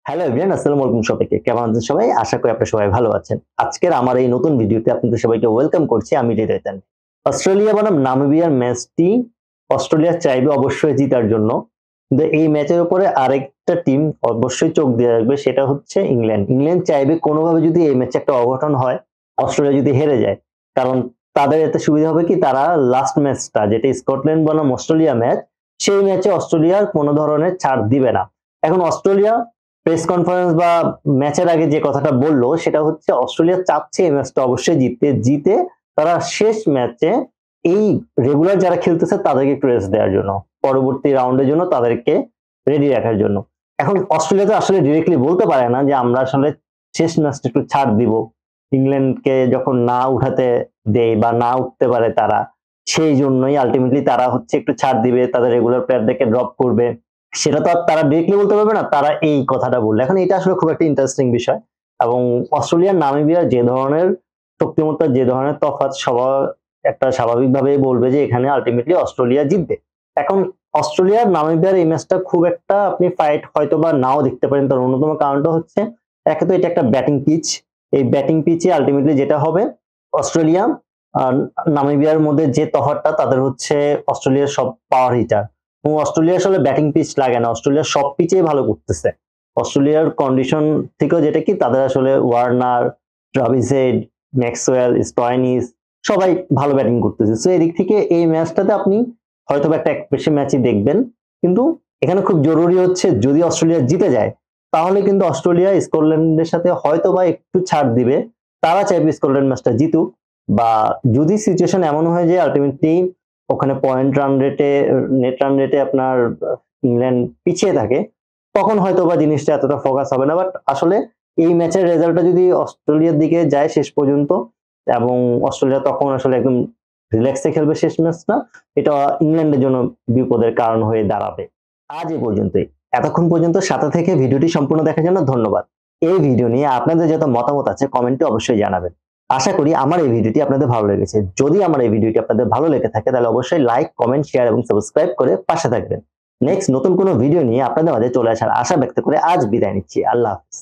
Hello everyone, আসসালামু আলাইকুম সবাইকে। কেমন আছেন সবাই? আশা করি আপনারা সবাই ভালো আছেন। আজকের আমার এই নতুন ভিডিওতে আপনাদের সবাইকে ওয়েলকাম করছি। আমি হৃদয় তানভীর। অস্ট্রেলিয়া বনাম নামিবিয়ার ম্যাচটি অস্ট্রেলিয়া চাইবে অবশ্যই জিতার জন্য। কিন্তু এই ম্যাচের উপরে আরেকটা টিম অবশ্যই চোখ দিয়ে রাখবে, সেটা হচ্ছে ইংল্যান্ড। ইংল্যান্ড চাইবে কোনোভাবে যদি এই ম্যাচে একটা অঘটন হয়, অস্ট্রেলিয়া যদি হেরে যায়। কারণ তাদের এতে সুবিধা হবে কি, তারা লাস্ট ম্যাচটা যেটা স্কটল্যান্ড বনাম অস্ট্রেলিয়া ম্যাচ, সেই ম্যাচে অস্ট্রেলিয়ার কোনো ধরনের ছাড় দিবে না। এখন অস্ট্রেলিয়া প্রেস কনফারেন্স বা ম্যাচের আগে যে কথাটা বললো সেটা হচ্ছে অস্ট্রেলিয়া চাচ্ছে এই ম্যাচটা অবশ্যই জিতে তারা শেষ ম্যাচে এই রেগুলার যারা খেলতেছে তাদেরকে একটু রেস্ট দেওয়ার জন্য, পরবর্তী রাউন্ডের জন্য তাদেরকে রেডি রাখার জন্য। এখন অস্ট্রেলিয়া তো আসলে ডিরেক্টলি বলতে পারে না যে আমরা আসলে শেষ ম্যাচটা একটু ছাড় দিব, ইংল্যান্ডকে যখন না উঠাতে দেয় বা না উঠতে পারে তারা, সেই জন্যই আলটিমেটলি তারা হচ্ছে একটু ছাড় দিবে, তাদের রেগুলার প্লেয়ারদেরকে ড্রপ করবে। সেটা তো আর তারা ডিরেক্টলি বলতে পারবে না, তারা এই কথাটা বললে। এখন এটা আসলে খুব একটা ইন্টারেস্টিং বিষয়। এবং অস্ট্রেলিয়ার নামিবিয়ার যে ধরনের শক্তিমত্তা, যে ধরনের তফাৎ, সবার একটা স্বাভাবিকভাবেই বলবে যে এখানে আলটিমেটলি অস্ট্রেলিয়া জিতবে। এখন অস্ট্রেলিয়ার নামিবিয়ার এই ম্যাচটা খুব একটা আপনি ফাইট হয়তো বা নাও দেখতে পারেন। তার অন্যতম কারণটা হচ্ছে, একে তো এটা একটা ব্যাটিং পিচ। এই ব্যাটিং পিচে আলটিমেটলি যেটা হবে, অস্ট্রেলিয়া আর নামিবিয়ার মধ্যে যে তফাৎটা, তাদের হচ্ছে অস্ট্রেলিয়ার সব পাওয়ার হিটার এবং অস্ট্রেলিয়া আসলে ব্যাটিং পিচ লাগে না, অস্ট্রেলিয়ার সব পিচেই ভালো করতেছে। অস্ট্রেলিয়ার কন্ডিশন থেকেও যেটা কি, তাদের আসলে Warner, Travis head, Maxwell, Stoinis সবাই ভালো ব্যাটিং করতেছে। সো এদিক থেকে এই ম্যাচটাতে আপনি হয়তো একটা একপেশে ম্যাচই দেখবেন। কিন্তু এখানে খুব জরুরি হচ্ছে, যদি অস্ট্রেলিয়া জিতে যায় তাহলে কিন্তু অস্ট্রেলিয়া স্কটল্যান্ডের সাথে হয়তো বা একটু ছাড় দিবে। তারা চাইবে স্কটল্যান্ড ম্যাচটা জিতুক, বা যদি সিচুয়েশন এমন হয় যে আলটিমেটলি ওখানে পয়েন্ট রান রেটে, নেট রান রেটে আপনার ইংল্যান্ড পিছিয়ে থাকে, তখন হয়তো বা জিনিসটা এতটা ফোকাস হবে না। বাট আসলে এই ম্যাচের রেজাল্টটা যদি অস্ট্রেলিয়ার দিকে যায় শেষ পর্যন্ত, এবং অস্ট্রেলিয়া তখন আসলে একদম রিল্যাক্সে খেলবে শেষ ম্যাচটা, এটা ইংল্যান্ডের জন্য বিপদের কারণ হয়ে দাঁড়াবে। আজ এ পর্যন্তই। এতক্ষণ পর্যন্ত সাথে থেকে ভিডিওটি সম্পূর্ণ দেখার জন্য ধন্যবাদ। এই ভিডিও নিয়ে আপনাদের যত মতামত আছে কমেন্টে অবশ্যই জানাবেন। আশা করি আমার এই ভিডিওটি আপনাদের ভালো লেগেছে। যদি আমার এই ভিডিওটি আপনাদের ভালো লেগে থাকে তাহলে অবশ্যই লাইক, কমেন্ট, শেয়ার এবং সাবস্ক্রাইব করে পাশে থাকবেন। নেক্সট নতুন কোনো ভিডিও নিয়ে আপনাদের মাঝে চলে আসার আশা ব্যক্ত করে আজ বিদায় নিচ্ছি। আল্লাহ হাফেজ।